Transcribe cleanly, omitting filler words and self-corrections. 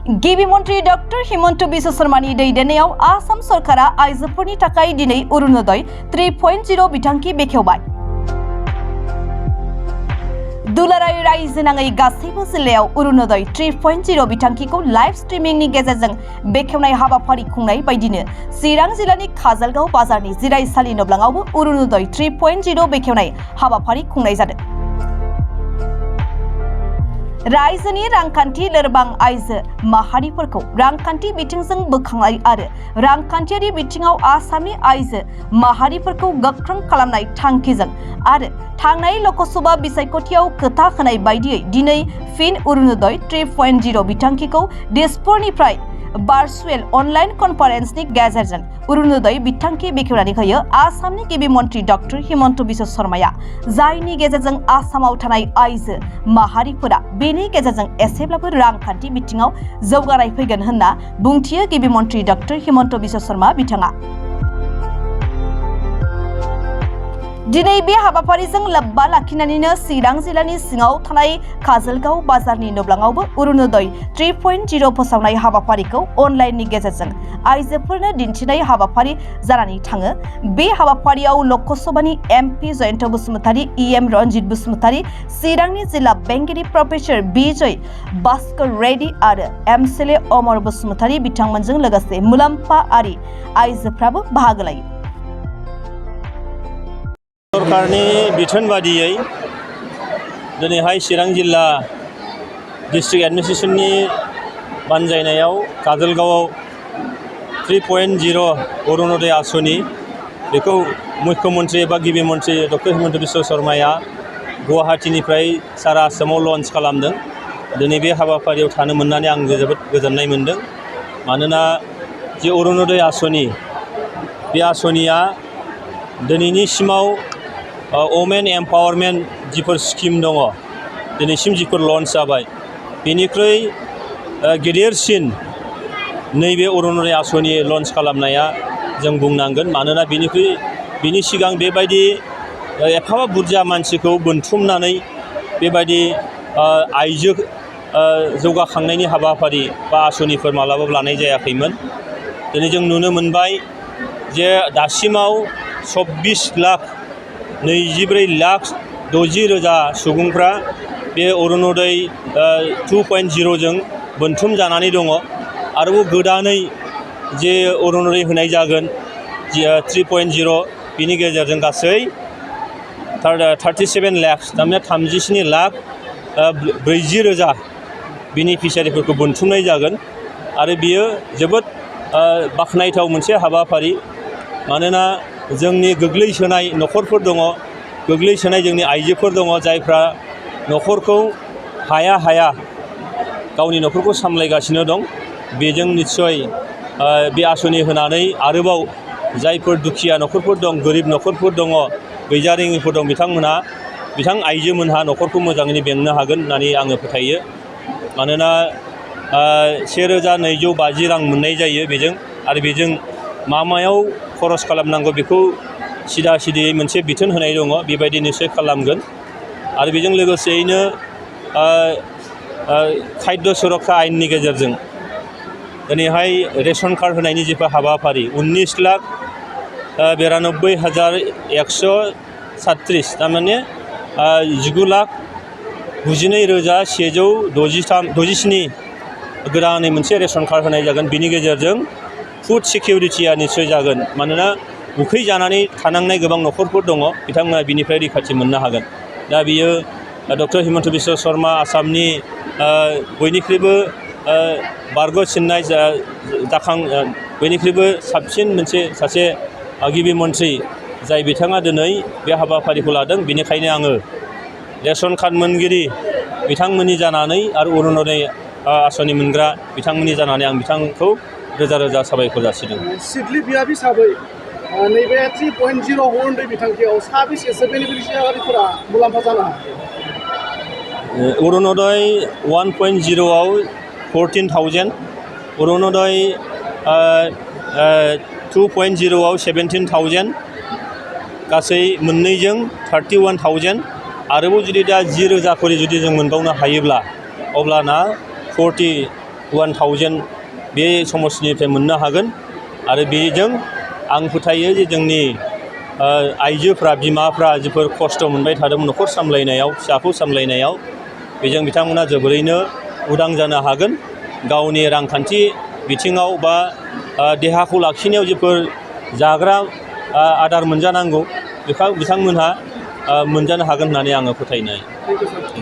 गिबि मन्त्री डॉक्टर हिमन्त बिश्व शर्मानि दैदेननायाव आसाम सरकारा आइजोफोरनि थाखाय दिनै अरुणोदय 3.0 बिथांखि बेखेवबाय। दुलाराय रायजो नाङै गासैबो जिल्लायाव अरुणोदय 3.0 बिथांखिखौ लाइभ स्ट्रीमिंनि गेजेरजों बेखेवनाय हाबाफारि खुंनाय बायदिनो चिरां जिल्लानि काजलगाव बाजारनि जिरायसालि नब्लाङावबो अरुणोदय 3.0 बेखेवनाय हाबाफारि खुंनाय जादों। रायजोनि रांखान्थि लोरबां आइजो माहारिफोरखौ रांखान्थि बिथिंजों बोखांनाय आरो रांखान्थियारि बिथिङाव आसामनि आइजो माहारिफोरखौ गोख्रों खालामनाय थांखिजों आरो थांनाय लकसभा बिसायख'थियाव खोथा होनाय बायदियै दिनै फिन अरुणोदय 3.0 बिथांखिखौ दिसपुरनिफ्राय भार्चुएल अनलाइन कनफारेन्सनि गेजेरजों अरुणोदय बिथांखि बेखेवनानै होयो आसामनि गिबि मन्त्री डॉक्टर हिमन्त बिश्व शर्माया, जायनि गेजेरजों आसामाव थानाय आइजो माहारिफोरा बेनि गेजेरजों एसेब्लाबो रांखान्थि बिथिङाव जौगानाय फैगोन होनना बुंथियो गिबि मन्त्री डॉक्टर हिमन्त बिश्व शर्मा बिथाङा। दिनै बे हाबाफारिजों लोब्बा लाखिनानैनो चिरां जिल्लानि सिङाव थानाय काजलगाव बाजारनि नब्लाङावबो अरुणोदय 3.0 फोसावनाय हाबाफारिखौ अनलाइननि गेजेरजों आइजोफोरनो दिन्थिनाय हाबाफारि जानानै थाङो। बे हाबाफारियाव लकसभानि एमपि जयन्त बसुमतारी, इएम रन्जित बसुमतारी, चिरांनि जिल्ला बेंगिरि प्रफेसर बिजय भास्कर रेड्डी आरो एमसिएलए अमर बसुमतारी बिथांमोनजों लोगोसे मुलाम्फाआरि आइजोफ्राबो बाहागो लायो। सरकारनि बिथोन बादियै दिनैहाय चिरां जिल्ला डिस्ट्रिक्ट एडमिनिस्ट्रेसननि बानजायनायाव काजलगावआव 3.0 अरुणोदय आसनि बेखौ मुख्यमन्त्री एबा गिबि मन्त्री डक्टर हिमन्त बिश्व शर्माया गुवाहाटीनिफ्राय सारा आसामाव लन्च खालामदों। दिनै बे हाबाफारियाव थानो मोननानै आं जोबोद गोजोननाय मोनदों। मानोना जे अरुणोदय आसनि बे आसनिया दिनैनिसिमाव वमेन एम्पावारमेन्ट जिफोर स्किम दङ, दिनैसिम जिफोर लन्च जाबाय, बेनिख्रुइ गेदेरसिन नैबे अरुणोदय आसनि लन्च खालामनाया जों बुंनांगोन। मानोना बिनि सिगां बेबायदि एफाबां बुरजा मानसिखौ बोनथुमनानै बेबायदि आइजो जौगाखांनायनि हाबाफारि बा आसनिफोर मालाबाबो लानाय जायाखैमोन। दिनै जों नुनो मोनबाय जे दासिमाव 24,24,60,000 सुबुंफ्रा बे अरुणोदय 2.0 जों बोनथुम जानानै दङ। आरोबाव गोदानै जे अरुणोदय होनाय जागोन 3.0 बिनि गेजेरजों गासै 37 लाख थारमाने 37,40,000 बेनिफिसियारिफोरखौ बोनथुमनाय जागोन। आरो बियो जोबोद बाख्नायथाव मोनसे हाबाफारि। मानोना जोंनि गोग्लैसोनाय न'खरफोर दङ, गोग्लैसोनाय जोंनि आइजोफोर दङ, जायफ्रा न'खरखौ हाया गावनि न'खरखौ सामलायगासिनो दं। बेजों निस्सय बे आसनि होनानै आरोबाव जायफोर दुखिया न'खरफोर दं, गोरिब न'खरफोर दङ, गैजारोङिफोर दं, बिथां आइजोमोनहा न'खरखौ मोजाङैनो बेंनो हागोन होननानै आङो फोथायो। मानोना 1,250 रां मोननाय जायो बेजों, आरो बेजों मायाव खरस खालामनांगौ बेखौ सिदायै मोनसे बिथोन होनाय दङ, बेबायदि निस्सय खालामगोन। आरो बेजों लोगोसेयैनो खाद्य सुरक्षा आयेननि गेजेरजों दिनैहाय रेशन कार्ड होनायनि जिफोर हाबाफारि 19,92,136 थारमाने 19,92,167 गोदानै मोनसे रेशन कार्ड होनाय जागोन। बिनि गेजेरजों फुड सिकिउरिटिया निस्सय जागोन। मानोना उखै जानानै थानांनाय गोबां न'खरफोर दङ, बिथांमोना बिनिफ्राय रैखाथि मोननो हागोन। दा बियो डक्टर हिमन्त बिश्व शर्मा आसामनि बयनिख्रुइबो बारग'सिननाय बयनिख्रुइबो साबसिन सासे गिबि मन्त्री जाय बिथाङा दिनै बे हाबाफारिखौ लादों। बेनिखायनो आङो रेशन कार्ड मोनगिरि बिथांमोननि जानानै आरो अरुणोदय आसनि मोनग्रा बिथांमोननि जानानै आं बिथांखौ रोजा साबायखर जासिदों। सिडली बियाब हिसाबै नैबे 3.0 अरुणोदय बिथांखियाव साबेसेसो बेनिफिसियारिफोरा मुलाम्फा जानो हायो? अरुणोदय 1.0 आव 14,000, अरुणोदय 2.0 आव 17,000, गासै मोननैजों 31,000। आरोबाव जुदि दा 10,000 खरि जुदि जों मोनबावनो हायोब्ला अब्लाना 1000 बे समष्टिनिफ्राय मोननो हागोन आरो बेजों आं फोथायो जे जोंनि आइजोफ्रा बिमाफ्रा जिफोर खस्थ' मोनबाय थादोंमोन न'खर सामलायनायाव फिसाखौ सामलायनायाव बेजों बिथांमोना जोबोरैनो उदां जानो हागोन गावनि रांखान्थि बिथिङाव बा देहाखौ लाखिनायाव जिफोर जाग्रा आदार मोनजानांगौ बेखौ बिथांमोनहा मोनजानो हागोन होननानै आङो फोथायनाय।